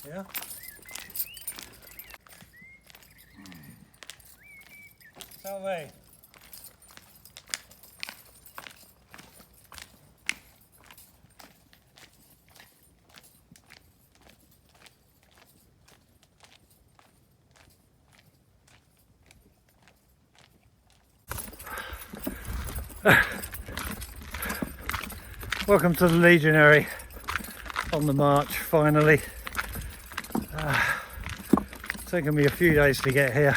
Yeah. Salve. Welcome to the Legionary on the march finally. It's taken me a few days to get here.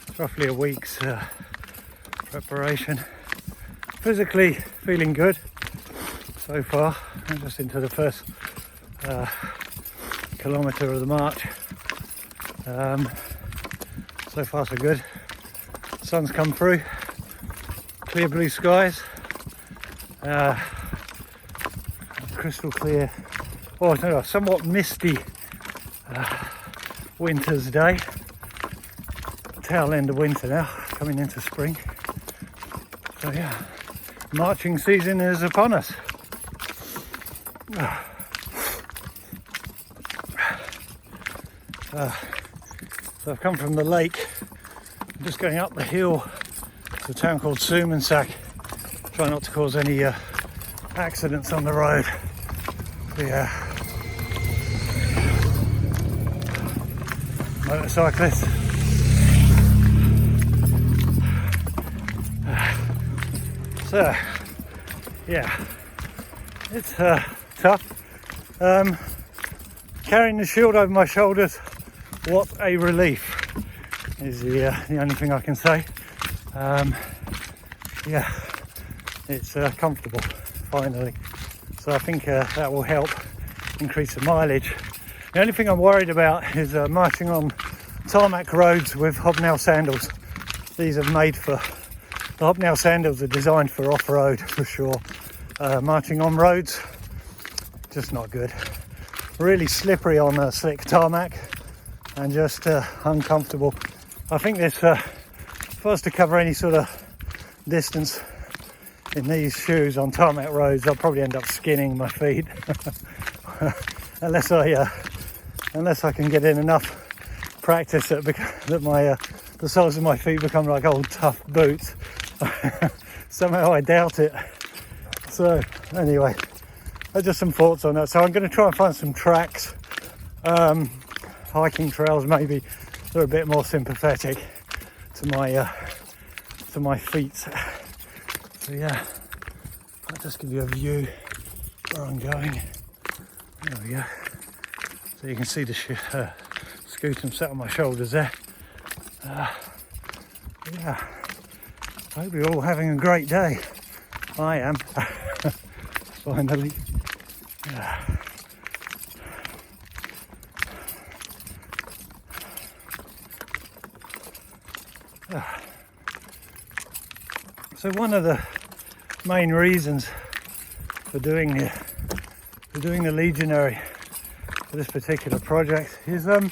It's roughly a week's preparation. Physically feeling good so far. I'm just into the first kilometre of the march. So far so good. Sun's come through, clear blue skies, crystal clear, or no, somewhat misty winter's day. Tail end of winter now, coming into spring. So yeah, marching season is upon us. So I've come from the lake. I'm just going up the hill to a town called Sumansak. Try not to cause any accidents on the road. Yeah. Motorcyclists. So, yeah, it's tough. Carrying the shield over my shoulders, what a relief, is the only thing I can say. Yeah, it's comfortable, finally. So I think that will help increase the mileage. The only thing I'm worried about is marching on tarmac roads with hobnail sandals. These are made for, the hobnail sandals are designed for off-road for sure. Marching on roads, just not good. Really slippery on slick tarmac and just uncomfortable. I think this, for us to cover any sort of distance in these shoes on tarmac roads, I'll probably end up skinning my feet. unless I can get in enough practice that the soles of my feet become like old tough boots. Somehow I doubt it. So anyway, just some thoughts on that. So I'm going to try and find some tracks, hiking trails maybe, that are a bit more sympathetic to my feet. So yeah, I'll just give you a view where I'm going. There we go. So you can see the scutum set on my shoulders there. Yeah, I hope you're all having a great day. I am. Finally. Yeah. So one of the main reasons for doing the Legionary, for this particular project, is the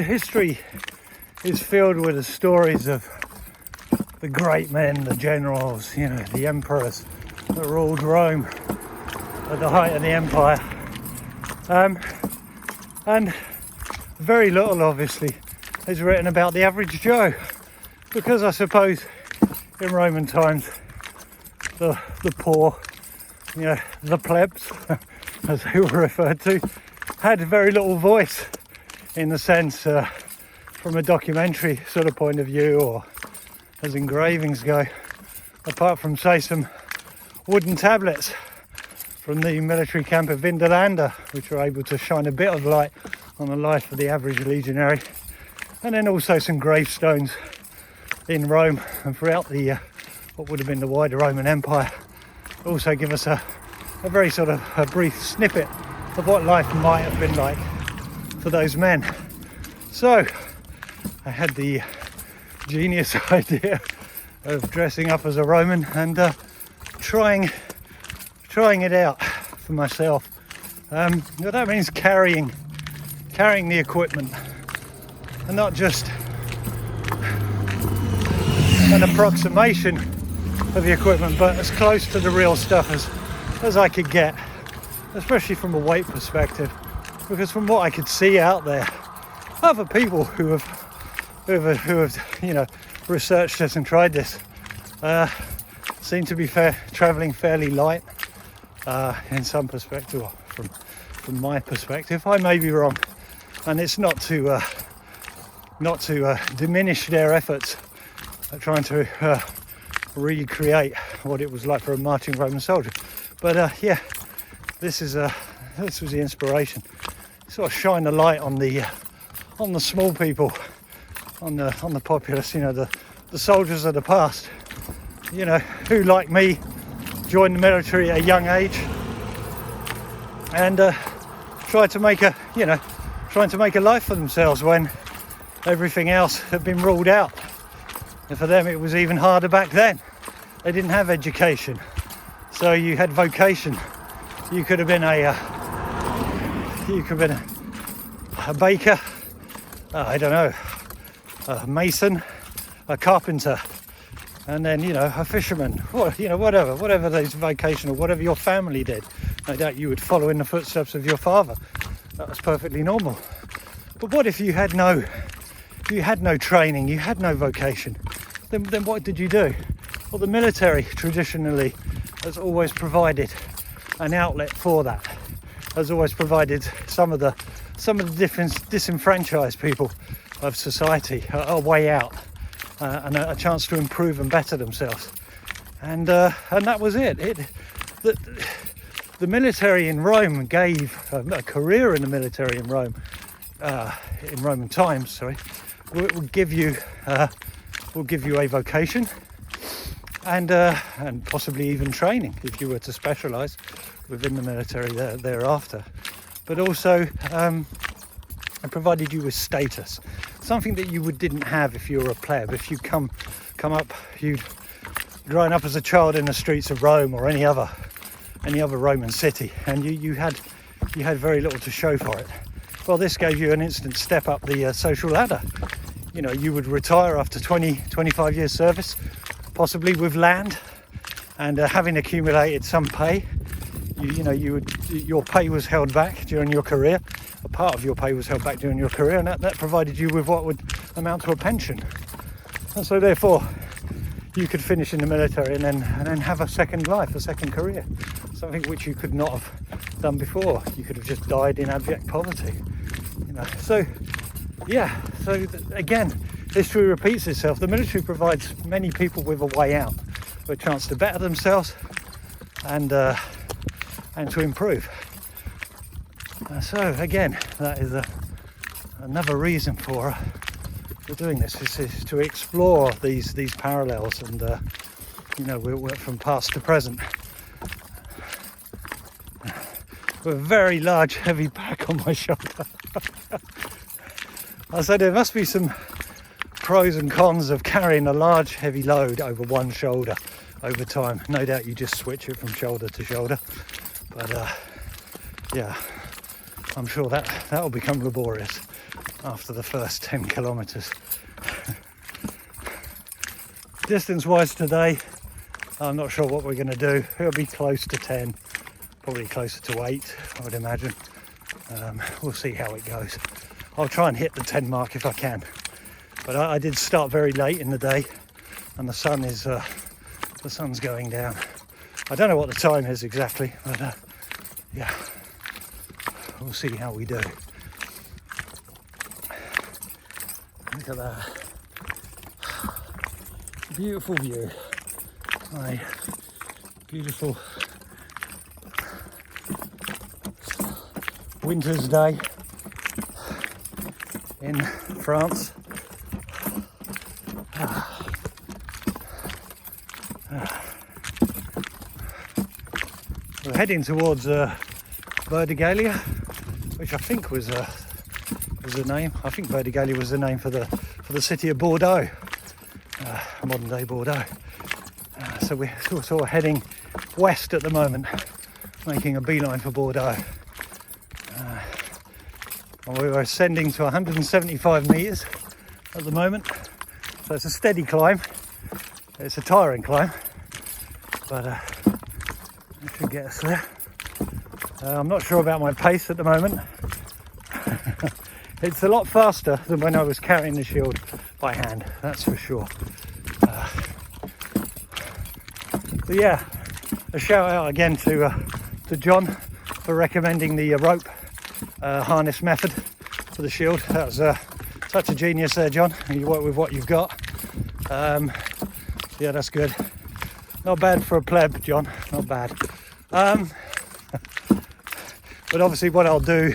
history is filled with the stories of the great men, the generals, you know, the emperors that ruled Rome at the height of the empire, and very little obviously is written about the average Joe, because I suppose in Roman times the poor, you know, the plebs as they were referred to, had very little voice in the sense from a documentary sort of point of view, or as engravings go, apart from say some wooden tablets from the military camp of Vindolanda, which were able to shine a bit of light on the life of the average legionary, and then also some gravestones in Rome and throughout the what would have been the wider Roman Empire, also give us a very sort of a brief snippet of what life might have been like for those men. So I had the genius idea of dressing up as a Roman and trying it out for myself. That means carrying the equipment, and not just an approximation of the equipment, but as close to the real stuff as I could get, especially from a weight perspective. because from what I could see out there, other people who have researched this and tried this seem to be travelling fairly light in some perspective. From my perspective, I may be wrong, and it's not to diminish their efforts at trying to recreate what it was like for a marching Roman soldier. But this was the inspiration. Sort of shine a light on the small people, on the populace, the soldiers of the past, who like me joined the military at a young age and tried to make a life for themselves when everything else had been ruled out. And for them it was even harder back then. They didn't have education, so you had vocation. You could have been a baker, a mason, a carpenter, and then a fisherman, whatever those vocational, whatever your family did. No doubt you would follow in the footsteps of your father. That was perfectly normal. But what if you had no training, you had no vocation? Then what did you do? Well, the military traditionally has always provided an outlet for that. Has always provided some of the different disenfranchised people of society a way out and a chance to improve and better themselves. And that was it. The military in Rome gave a career in the military in Rome, in Roman times. Will give you a vocation and possibly even training if you were to specialise within the military thereafter. But also it provided you with status, something that you didn't have if you were a pleb. If you come up, you'd grown up as a child in the streets of Rome or any other Roman city, and you had very little to show for it. Well, this gave you an instant step up the social ladder. You would retire after 25 years service, possibly with land, and having accumulated some pay. Your pay was held back during your career. A part of your pay was held back during your career, and that provided you with what would amount to a pension. And so therefore you could finish in the military and then have a second life, a second career, something which you could not have done before. You could have just died in abject poverty. So again, history repeats itself. The military provides many people with a way out, with a chance to better themselves and to improve. So again, that is another reason for doing this, is to explore these parallels and we're from past to present. With a very large heavy pack on my shoulder. I said there must be some pros and cons of carrying a large heavy load over one shoulder over time. No doubt you just switch it from shoulder to shoulder, but I'm sure that will become laborious after the first 10 kilometers. Distance wise today, I'm not sure what we're going to do. It'll be close to 10, probably closer to 8, I would imagine. We'll see how it goes. I'll try and hit the 10 mark if I can, but I did start very late in the day, and the sun's going down. I don't know what the time is exactly, but we'll see how we do. Look at that beautiful view. My beautiful winter's day in France. We're heading towards Verdigalia, which I think was the name. I think Verdigalia was the name for the city of Bordeaux, modern day Bordeaux. So we're sort of heading west at the moment, making a beeline for Bordeaux. We are ascending to 175 metres at the moment, so it's a steady climb. It's a tiring climb, but it should get us there. I'm not sure about my pace at the moment. It's a lot faster than when I was carrying the shield by hand, that's for sure. But yeah, a shout out again to John for recommending the rope harness method for the shield. That was such a genius there, John. You work with what you've got. Yeah, that's good. Not bad for a pleb, John, not bad. But obviously what I'll do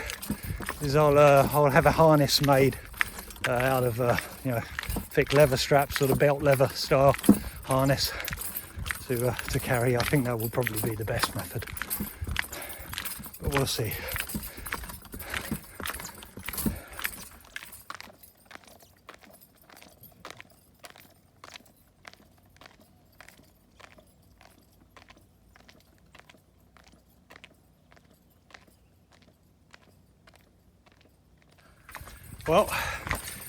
is I'll have a harness made out of thick leather straps, sort of belt leather style harness to carry. I think that will probably be the best method, but we'll see. Well,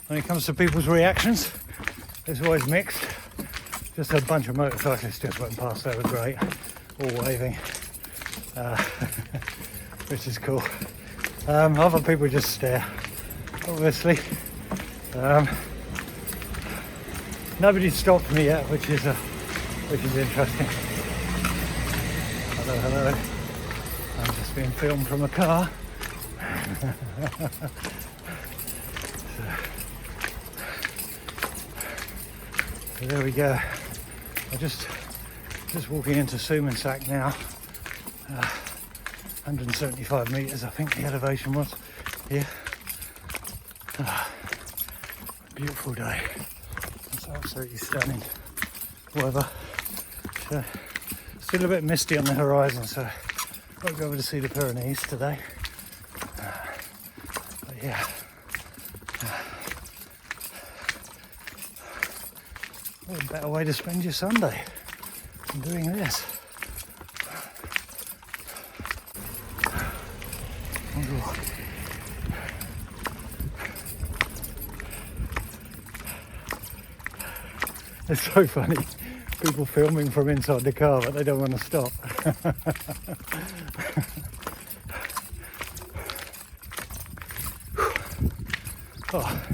when it comes to people's reactions, it's always mixed. Just a bunch of motorcyclists just went past, they were great, all waving, which is cool. Other people just stare, obviously. Nobody's stopped me yet, which is interesting. Hello, hello. I'm just being filmed from a car. So there we go. I'm just walking into Sumansak now. 175 metres, I think the elevation was here. Beautiful day. It's absolutely stunning weather. So, still a bit misty on the horizon, so I won't be able to see the Pyrenees today. But yeah. What a better way to spend your Sunday than doing this. It's so funny, people filming from inside the car, but they don't want to stop. Oh.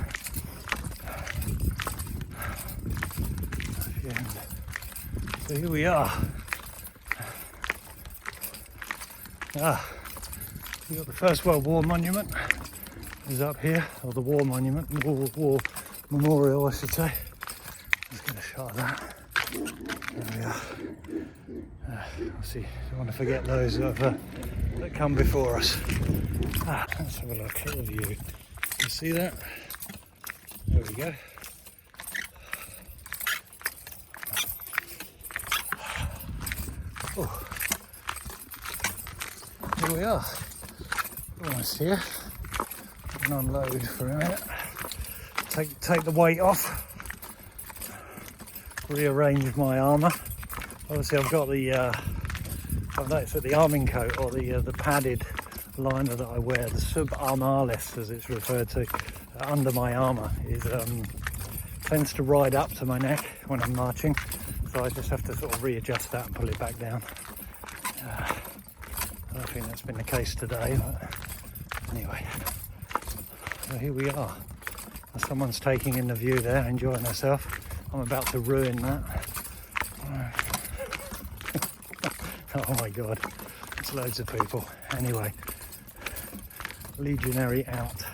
So here we are. We've got the First World War monument is up here, or the war monument, war memorial I should say. Let's get a shot of that. There we are. See, don't want to forget those that come before us. Let's have a look at the view. You see that? There we go. Oh. Here we are. Almost here. I can unload for a minute. Take the weight off. Rearrange my armour. Obviously I've got I've noticed that the arming coat, or the padded liner that I wear, the sub-armalis as it's referred to, under my armour tends to ride up to my neck when I'm marching, so I just have to sort of readjust that and pull it back down. I don't think that's been the case today, but anyway, so here we are. Someone's taking in the view there, enjoying herself. I'm about to ruin that. Oh my god, it's loads of people. Anyway, Legionary out.